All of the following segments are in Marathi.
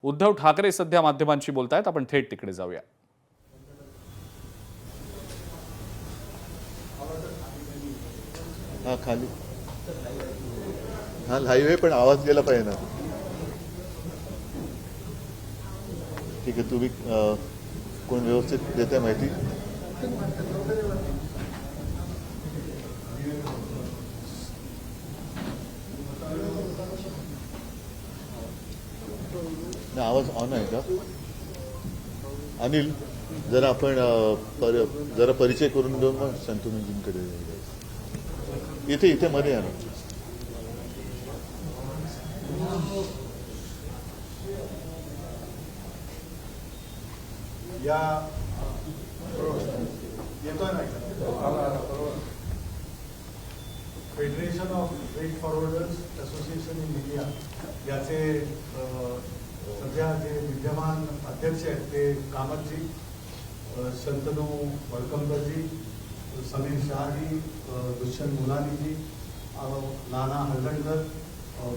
उद्धव ठाकरे सध्या माध्यमांशी बोलतायत. आपण थेट तिकडे जाऊया. हा खाली हा लाईव्ह आहे पण आवाज गेला पाहिजे ना. ठीक आहे. तुम्ही कोण व्यवस्थित देताय माहिती? आवाज ऑन आहे का? अनिल जरा आपण जरा परिचय करून देऊन मग शंतनूजींकडे इथे इथे मध्ये या ना. या येतोय ना. Federation of freight forwarders association in India याचे सध्या जे विद्यमान अध्यक्ष आहेत ते कामतजी, शंतनू वडकमकरजी, समीर शहाजी, दुष्यंत मुलानीजी, नाना हळदणकर,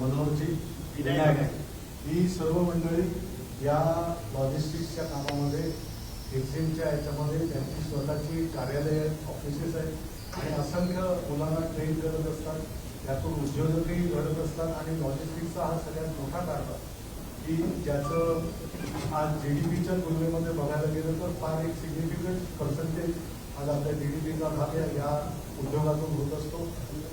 मनोहरजी, विनायक, ही सर्व मंडळी या लॉजिस्टिक्सच्या कामामध्ये एक्झिमच्या याच्यामध्ये त्यांची स्वतःची कार्यालय ऑफिसेस आहेत आणि असंख्य मुलांना ट्रेन करत असतात. त्यातून उद्योजकही घडत असतात आणि लॉजिस्टिक्सचा हा सगळ्यात मोठा कारभार की ज्याचं आज जीडीपीच्या तुलनेमध्ये बघायला गेलं तर फार एक सिग्निफिकंट पर्सेंटेज आज आपल्या जीडीपीचा भाग या उद्योगातून होत असतो.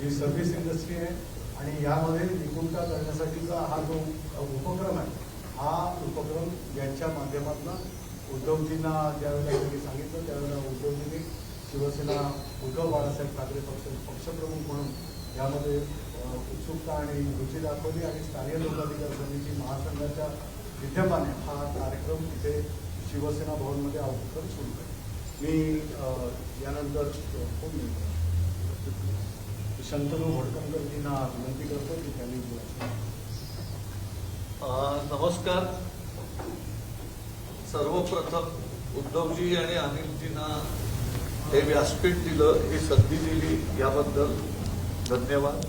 ही सर्व्हिस इंडस्ट्री आहे आणि यामध्ये निपुणता करण्यासाठीचा हा जो उपक्रम आहे हा उपक्रम यांच्या माध्यमातून उद्धवजींना ज्यावेळेला त्यांनी सांगितलं त्यावेळेला उद्धवजींनी शिवसेना उद्धव बाळासाहेब ठाकरे पक्षप्रमुख म्हणून यामध्ये उत्सुकता आणि रुची दाखवली आणि स्थानिक लोकाधिकार समिती महासंघाच्या विद्यमाने हा कार्यक्रम इथे शिवसेना भवनमध्ये हा उपक्रम सुरू आहे. मी यानंतर शंतनू वडकमकरजींना विनंती करतो की त्यांनी नमस्कार. सर्वप्रथम उद्धवजी आणि अनिलजींना हे व्यासपीठ दिलं, ही संधी दिली याबद्दल धन्यवाद.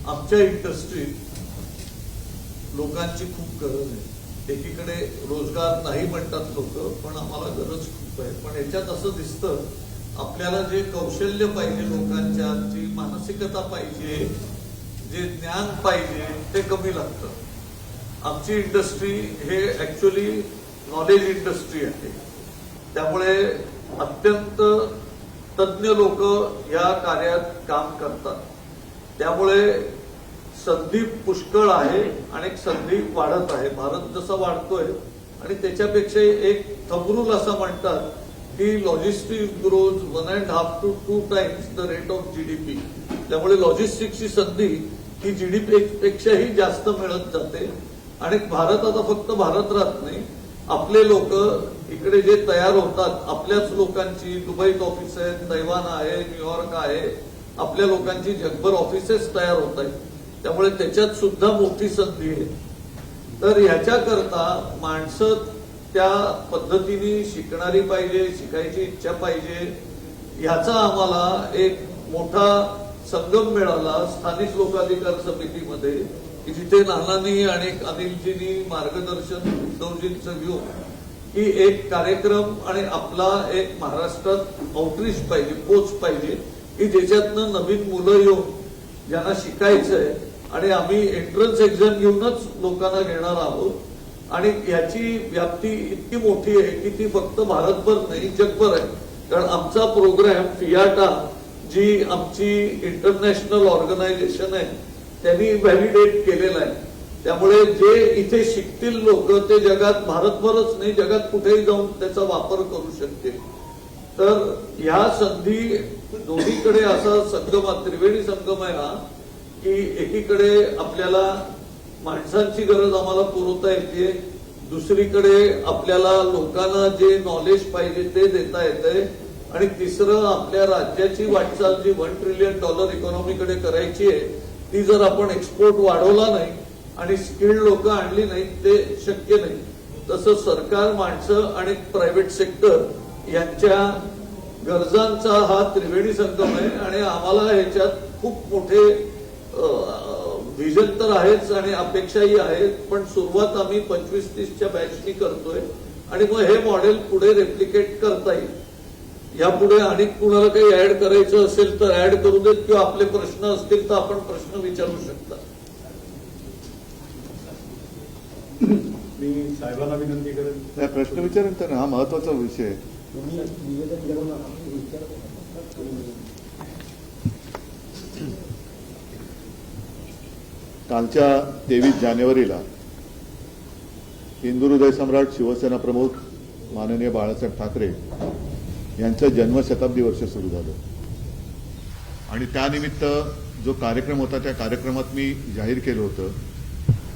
आमच्या इंडस्ट्रीत लोकांची खूप गरज आहे. एकीकडे रोजगार नाही म्हणतात लोक, पण आम्हाला गरज खूप आहे. पण याच्यात असं दिसतं आपल्याला जे कौशल्य पाहिजे, लोकांच्या जी मानसिकता पाहिजे, जे ज्ञान पाहिजे ते कमी लागतं. आमची इंडस्ट्री हे ऍक्च्युअली नॉलेज इंडस्ट्री आहे. त्यामुळे अत्यंत तज्ञ लोक या कार्यात काम करतात. त्यामुळे संधी पुष्कळ आहे आणि संधी वाढत आहे. भारत जसा वाढतोय आणि त्याच्यापेक्षा एक थंबरूल असं म्हणतात की logistics grows 1.5 to 2 times the rate of GDP. त्यामुळे लॉजिस्टिक्सची संधी ही जीडीपी पेक्षाही जास्त मिळत जाते. आणि भारत आता फक्त भारत राहत नाही, आपले लोक इकडे जे तयार होतात, आपल्याच लोकांची दुबईत ऑफिस आहेत, तैवान आहे, न्यूयॉर्क आहे, आपल्या लोकांची जगभर ऑफिसेस तयार होत आहेत. त्यामुळे त्याच्यात सुद्धा मोठी संधी आहे. तर ह्याच्याकरता माणसं त्या पद्धतीने शिकणारी पाहिजे, शिकायची इच्छा पाहिजे. ह्याचा आम्हाला एक मोठा संगम मिळाला स्थानिक लोकाधिकार समितीमध्ये की जिथे नानांनी आणि अनिलजींनी मार्गदर्शन उद्धवजींचं घेऊन की एक कार्यक्रम आणि आपला एक महाराष्ट्रात आउटरीच पाहिजे, पोच पाहिजे की ज्याच्यातनं नवीन मुलं येऊन ज्यांना शिकायचंय आणि आम्ही एंट्रन्स एक्झाम घेऊनच लोकांना घेणार आहोत आणि याची व्याप्ती इतकी मोठी आहे की ती फक्त भारतभर नाही जगभर आहे. कारण आमचा प्रोग्राम फियाटा जी आमची इंटरनॅशनल ऑर्गनायझेशन आहे त्यांनी व्हॅलिडेट केलेला आहे. त्यामुळे जे इथे शिकतील लोक ते जगात भारतभरच नाही जगात कुठेही जाऊन त्याचा वापर करू शकतील. तर ह्या संधी दोन्हीकडे असा संगम, त्रिवेणी संगम आहे हा की एकीकडे आपल्याला माणसांची गरज आम्हाला पुरवता येते, दुसरीकडे आपल्याला लोकांना जे नॉलेज पाहिजे ते देता येतंय आणि तिसरं आपल्या राज्याची वाटचाल जी $1 trillion इकॉनॉमीकडे करायची आहे ती जर आपण एक्सपोर्ट वाढवला नाही आणि स्किल्ड लोक आणली नाही ते शक्य नाही. तसं सरकार, माणसं आणि प्रायव्हेट सेक्टर यांच्या गरजांचा हा त्रिवेणी संगम आहे आणि आम्हाला ह्याच्यात खूप मोठे व्हिजन तर आहेच आणि अपेक्षाही आहेत, पण सुरुवात आम्ही 25-30च्या बॅचनी करतोय आणि मग हे मॉडेल पुढे रेप्लिकेट करता येईल. यापुढे आणि कुणाला काही ऍड करायचं असेल तर ऍड करू देत, किंवा आपले प्रश्न असतील तर आपण प्रश्न विचारू शकता. मी साहेबांना विनंती करेन. नाही, प्रश्न विचारनंतर हा महत्वाचा विषय आहे. तुम्ही निवेदन करून विचार कालच्या 23 जानेवारीला हिंदू हृदय सम्राट शिवसेना प्रमुख माननीय बाळासाहेब ठाकरे यांचं जन्मशताब्दी वर्ष सुरू झालं आणि त्यानिमित्त जो कार्यक्रम होता त्या कार्यक्रमात मी जाहीर केलं होतं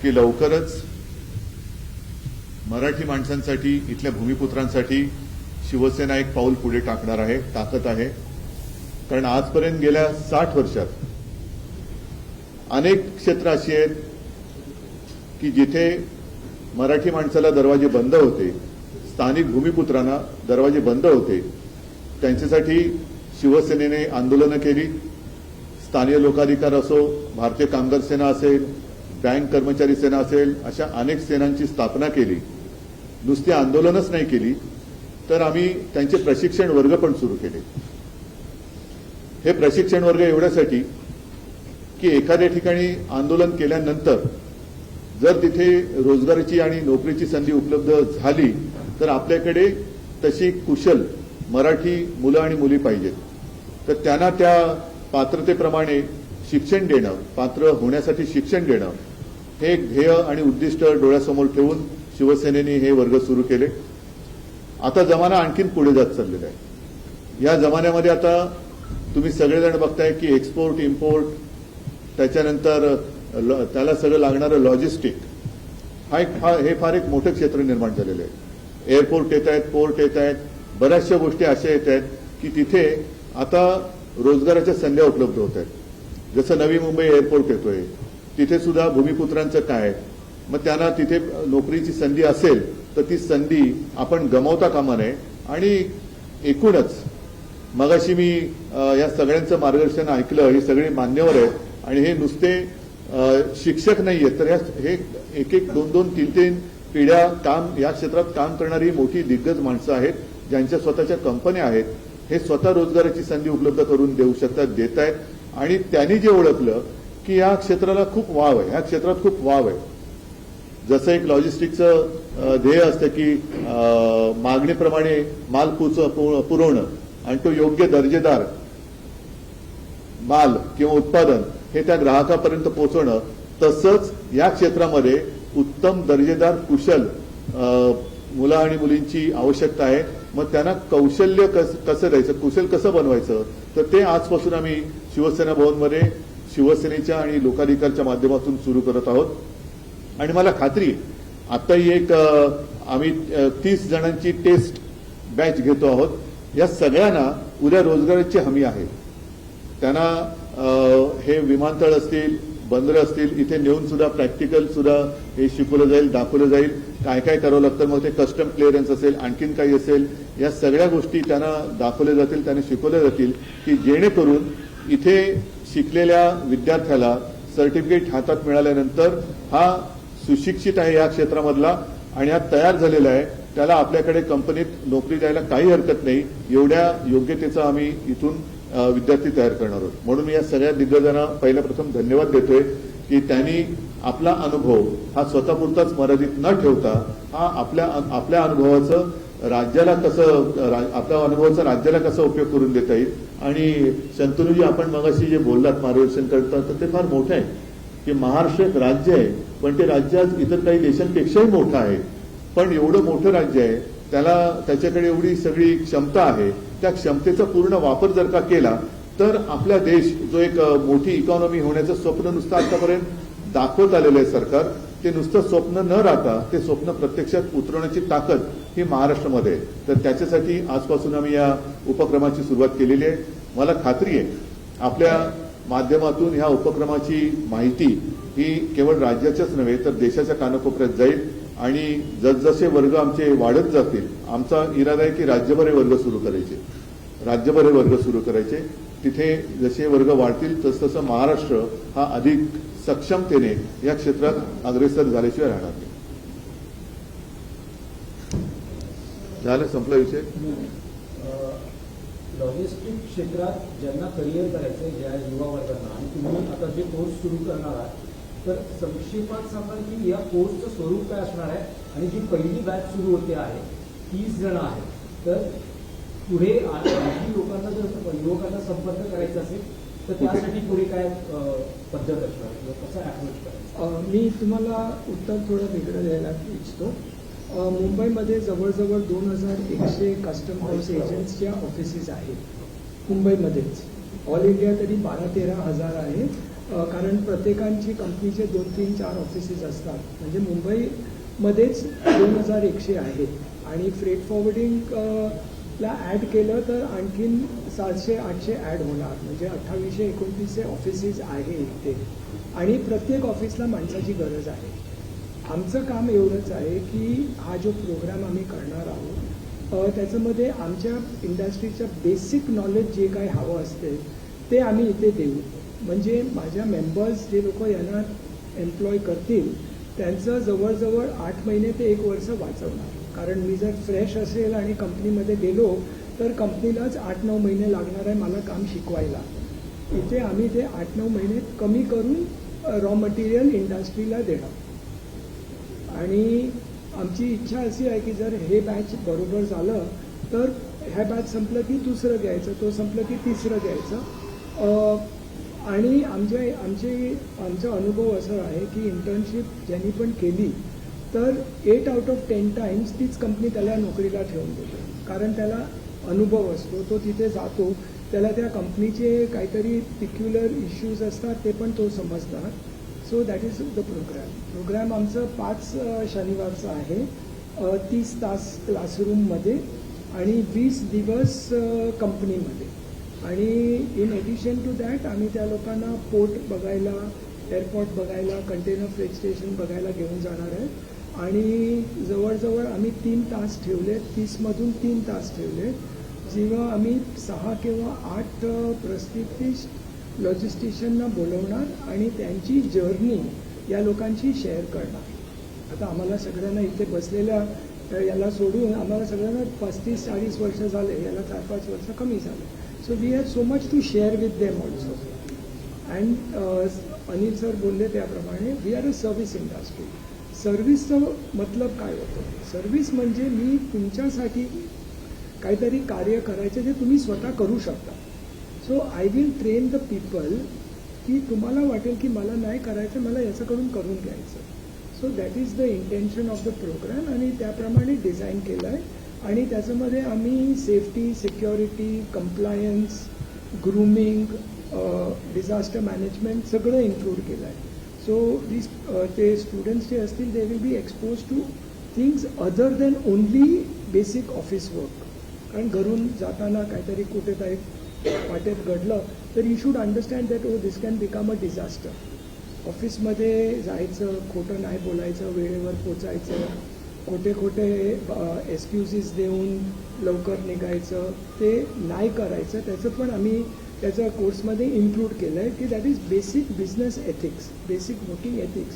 की लवकरच मराठी माणसांसाठी, इथल्या भूमिपुत्रांसाठी शिवसेना एक पाऊल पुढे टाकत आहे. कारण आजपर्यंत गेल्या 60 वर्षात अनेक क्षेत्र अशी आहेत की जिथे मराठी माणसाला दरवाजे बंद होते, स्थानिक भूमिपुत्रांना दरवाजे बंद होते. त्यांच्यासाठी शिवसेनेने आंदोलनं केली. स्थानीय लोकाधिकार असो, भारतीय कामगार सेना असेल, बँक कर्मचारी सेना असेल, अशा अनेक सेनांची स्थापना केली. नुसती आंदोलनच नाही केली तर आम्ही त्यांचे प्रशिक्षण वर्ग पण सुरू केले. हे प्रशिक्षण वर्ग एवढ्यासाठी की एखाद्या ठिकाणी आंदोलन केल्यानंतर जर तिथे रोजगाराची आणि नोकरीची संधी उपलब्ध झाली तर आपल्याकडे तशी कुशल मराठी मुलं आणि मुली पाहिजेत. तर त्यांना त्या पात्रतेप्रमाणे शिक्षण देणं, पात्र होण्यासाठी शिक्षण देणं, हे एक ध्येय आणि उद्दिष्ट डोळ्यासमोर ठेवून शिवसेनेने हे वर्ग सुरू केले. आता जमाना आणखीन पुढे जात चाललेला आहे. या जमान्यामध्ये आता तुम्ही सगळेजण बघताय की एक्सपोर्ट, इम्पोर्ट, त्याच्यानंतर त्याला सगळं लागणारं लॉजिस्टिक, हे फार एक मोठं क्षेत्र निर्माण झालेलं आहे. एअरपोर्ट येत आहेत, पोर्ट येत आहेत, बऱ्याचशा गोष्टी अशा येत आहेत की तिथे आता रोजगाराच्या संध्या उपलब्ध होत आहेत. जसं नवी मुंबई एअरपोर्ट येतोय, तिथे सुद्धा भूमिपुत्रांचं काय, मग त्यांना तिथे नोकरीची संधी असेल तर ती संधी आपण गमावता कामा नये. आणि एकूणच मगाशी मी या सगळ्यांचं मार्गदर्शन ऐकलं. ही सगळी मान्यवर आहेत आणि हे नुसते शिक्षक नाहीयेत, तर हे एक 2-2, 3-3 पिढ्या या क्षेत्रात काम करणारी मोठी दिग्गज माणसं आहेत, ज्यांच्या स्वतःच्या कंपन्या आहेत. हे स्वतः रोजगाराची संधी उपलब्ध करून देऊ शकतात, देत आहेत. आणि त्यांनी जे ओळखलं की या क्षेत्राला खूप वाव आहे, या क्षेत्रात खूप वाव आहे. जसं एक लॉजिस्टिकचं ध्येय असतं की मागणीप्रमाणे माल पुरवणं आणि तो योग्य दर्जेदार माल किंवा उत्पादन हे त्या ग्राहकापर्यंत पोहोचवणं, तसंच या क्षेत्रामध्ये उत्तम दर्जेदार कुशल मुलं आणि मुलींची आवश्यकता आहे. मग त्यांना कौशल्य कसं द्यायचं, कुशल कसं बनवायचं, तर ते आजपासून आम्ही शिवसेना भवनमध्ये शिवसेनेच्या आणि लोकाधिकारच्या माध्यमातून सुरू करत आहोत. आणि मला खात्री आहे आत्ताही एक आम्ही 30 जणांची टेस्ट बॅच घेतो आहोत. या सगळ्यांना उद्या रोजगाराची हमी आहे. त्यांना हे विमानतळ असतील, बंदरं असतील, इथे नेऊन सुद्धा प्रॅक्टिकल सुद्धा हे शिकवलं जाईल, दाखवलं जाईल. काय काय करावं लागतं, मग ते कस्टम क्लिअरन्स असेल, आणखीन काही असेल, या सगळ्या गोष्टी त्यांना दाखवल्या जातील, त्यांना शिकवल्या जातील की जेणेकरून इथे शिकलेल्या विद्यार्थ्याला सर्टिफिकेट हातात मिळाल्यानंतर हा सुशिक्षित आहे या क्षेत्रामधला आणि हा तयार झालेला आहे, त्याला आपल्याकडे कंपनीत नोकरी द्यायला काही हरकत नाही. एवढ्या योग्यतेचा आम्ही इथून विद्यार्थी तयार करणार आहोत. म्हणून मी या सगळ्या दिग्गजांना पहिल्या प्रथम धन्यवाद देतोय की त्यांनी आपला अनुभव हा स्वतःपुरताच मर्यादित न ठेवता हा आपल्या अनुभवाचं राज्याला आपल्या अनुभवाचा राज्याला कसा उपयोग करून देता येईल. आणि शंतनूजी, आपण मगाशी जे बोललात मार्गदर्शन करतात तर ते फार मोठं आहे की महाराष्ट्र एक राज्य आहे, पण ते राज्य आज इतर काही देशांपेक्षाही मोठं आहे. पण एवढं मोठं राज्य आहे, त्याच्याकडे एवढी सगळी क्षमता आहे. त्या क्षमतेचा पूर्ण वापर जर का केला तर आपला देश जो एक मोठी इकॉनॉमी होण्याचं स्वप्न नुसतं आतापर्यंत दाखवत आलेलं आहे सरकार, ते नुसतं स्वप्न न राहता ते स्वप्न प्रत्यक्षात उतरवण्याची ताकद ही महाराष्ट्रामध्ये आहे. तर त्याच्यासाठी आजपासून आम्ही या उपक्रमाची सुरुवात केलेली आहे. मला खात्री आहे आपल्या माध्यमातून ह्या उपक्रमाची माहिती ही केवळ राज्याच्याच नव्हे तर देशाच्या कानाकोपऱ्यात जाईल. आणि जसजसे वर्ग आमचे वाढत जातील, आमचा इरादा आहे की राज्यभर हे वर्ग सुरू करायचे. तिथे जसे वर्ग वाढतील तसतसं महाराष्ट्र हा अधिक सक्षमतेने या क्षेत्रात अग्रेसर झाल्याशिवाय राहणार नाही. झालं, संपला विषय. लॉजिस्टिक क्षेत्रात ज्यांना करिअर करायचं ज्या युवा वर्गांना आणि तुम्ही आता जे कोर्स सुरू करणार आहात तर संक्षेपात सांगाल की या कोर्सचं स्वरूप काय असणार आहे आणि जी पहिली बॅच सुरू होते आहे 30 जण आहेत तर पुढे आणखी लोकांना जर युवकांना संपर्क करायचा असेल तर त्यासाठी पुढे काय पद्धत असणार किंवा कसा अप्रोच करायचा. मी तुम्हाला उत्तर थोडं वेगळं द्यायला इच्छितो. मुंबईमध्ये जवळजवळ 2100 कस्टम हाऊस एजंट्सच्या ऑफिसेस आहेत मुंबईमध्येच. ऑल इंडिया तरी 12-13 हजार आहे, कारण प्रत्येकांची कंपनीचे 2-3-4 ऑफिसेस असतात. म्हणजे मुंबईमध्येच 2100 आहेत आणि फ्रेट फॉरवर्डिंगला ॲड केलं तर आणखीन 700-800 ॲड होणार, म्हणजे 2829 ऑफिसेस आहे इथे आणि प्रत्येक ऑफिसला माणसाची गरज आहे. आमचं काम एवढंच आहे की हा जो प्रोग्राम आम्ही करणार आहोत त्याच्यामध्ये आमच्या इंडस्ट्रीचं बेसिक नॉलेज जे काही हवं असते ते आम्ही इथे देऊ. म्हणजे माझ्या मेंबर्स जे लोक यांना एम्प्लॉय करतील त्यांचं जवळजवळ 8 महिने ते 1 वर्ष वाचवणार. कारण मी जर फ्रेश असेल आणि कंपनीमध्ये गेलो तर कंपनीलाच 8-9 महिने लागणार आहे मला काम शिकवायला. इथे आम्ही ते 8-9 महिने कमी करून रॉ मटेरियल इंडस्ट्रीला देणार. आणि आमची इच्छा अशी आहे की जर हे बॅच बरोबर झालं तर ह्या बॅच संपलं की दुसरं घ्यायचं, तो संपलं की तिसरं घ्यायचं. आणि आमचा अनुभव असा आहे की इंटर्नशिप ज्यांनी पण केली तर 8 out of 10 टाइम्स तीच कंपनी त्याला नोकरीला ठेवून देते. कारण त्याला अनुभव असतो, तो तिथे जातो, त्याला त्या कंपनीचे काहीतरी पिक्युलर इश्यूज असतात ते पण तो समजतात. So that is the programme आमचं 5 शनिवारचं आहे. 30 तास क्लासरूममध्ये आणि 20 दिवस कंपनीमध्ये. आणि इन ॲडिशन टू दॅट आम्ही त्या लोकांना पोर्ट बघायला, एअरपोर्ट बघायला, कंटेनर फ्रेट स्टेशन बघायला घेऊन जाणार आहे. आणि जवळजवळ आम्ही 3 तास ठेवले, 30मधून 3 तास ठेवले, जेव्हा आम्ही 6 किंवा 8 प्रतिष्ठित लॉजिस्टिशियनना बोलवणार आणि त्यांची जर्नी या लोकांची शेअर करणार. आता आम्हाला सगळ्यांना इथे बसलेल्या याला सोडून आम्हाला सगळ्यांना 35-40 वर्ष झाले, याला 4-5 वर्ष कमी झाले. So we have so much to share with them also. And Anil sir बोलले त्याप्रमाणे we are a service industry. सर्व्हिसचं मतलब काय होतं? सर्व्हिस म्हणजे मी तुमच्यासाठी काहीतरी कार्य करायचं जे तुम्ही स्वतः करू शकता. So I will train the people की तुम्हाला वाटेल की मला नाही करायचं, मला याच्याकडून करून घ्यायचं. So that is the intention of the programme आणि त्याप्रमाणे डिझाईन केलं आहे. आणि त्याच्यामध्ये आम्ही safety, security, compliance, grooming, disaster management सगळं इन्क्लूड केलं आहे. सो दिस ते स्टुडंट्स जे असतील they will be expose to things other than only basic office work. कारण घरून जाताना काहीतरी कुठेतरी वाटेत घडलं तर you should understand that oh this can become a disaster. ऑफिसमध्ये जायचं, खोटं नाही बोलायचं, वेळेवर पोचायचं, खोटे एक्सक्युजेस देऊन लवकर निघायचं ते नाही करायचं. त्याचं पण आम्ही त्याच्या कोर्समध्ये इन्क्लूड केलं आहे की that is basic business ethics, basic working ethics.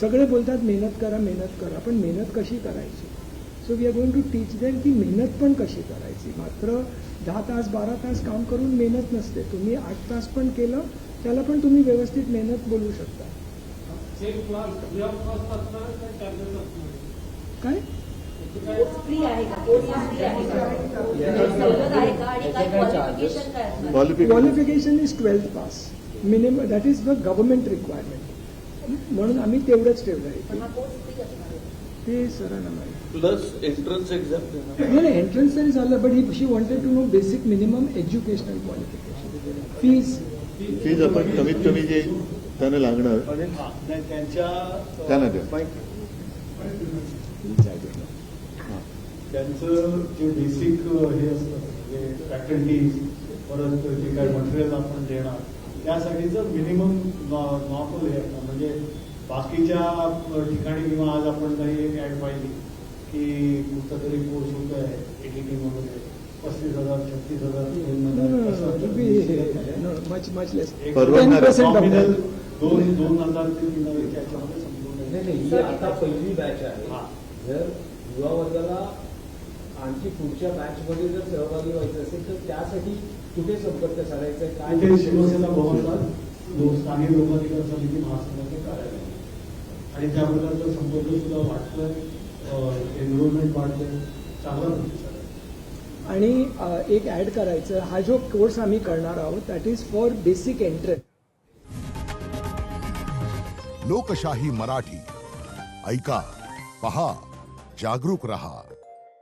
सगळे बोलतात मेहनत करा, पण मेहनत कशी करायची? So we are going to teach them की मेहनत पण कशी करायची. मात्र 10 तास 12 तास काम करून मेहनत नसते. तुम्ही 8 तास पण केलं त्याला पण तुम्ही व्यवस्थित मेहनत बोलू शकता. काय फ्री आहे का? कोर्स फ्री आहे का? सवलत आहे का? आणि काय क्वालिफिकेशन काय असणार? Qualification is 12th pass minimum. That is the government requirement. म्हणून आम्ही तेवढंच ठेवलं आहे. पण हा कोर्स फ्री असणार आहे. ते सरांना माहिती. प्लस एंट्रन्स एक्झाम देणार. नाही, एंट्रन्स तरी झालं, but he she wanted to know basic minimum educational qualification. Fees आपण कमीत कमी जे त्यांना लागणार नाही त्यांना द्या. त्यांचं जे बेसिक हे असतं म्हणजे फॅकल्टीज, परत जे काही मटेरियल आपण देणार त्यासाठीचं मिनिमम नॉर्मल हे असतं. म्हणजे बाकीच्या ठिकाणी किंवा आज आपण काही एक ॲड पाहिली की कुठचा तरी कोर्स होत आहे एडिटिंग वगैरे 35,000 36,000 मच लेस. परवडणार. 2000 ते 3000 याच्यामध्ये संपूर्ण नाही ही आता पहिली बॅच आहे. हा. जर युवा वर्गाला आणखी पुढच्या बॅच मध्ये जर सहभागी व्हायचं असेल तर त्यासाठी कुठे संपर्क साधायचा आहे, काय ते शिवसेना भवनात स्थानिक लोकाधिकार समिती महासंघाचे कार्यालय आहे. आणि त्या प्रकारचा संपर्क सुद्धा वाटतोय, एनरोलमेंट वाढतोय, चांगला प्रतिसाद आहे. आणि एक ऍड करायचं, हा जो कोर्स आम्ही करणार आहोत that is for basic entrance. लोकशाही मराठी ऐका, पहा, जागरूक रहा.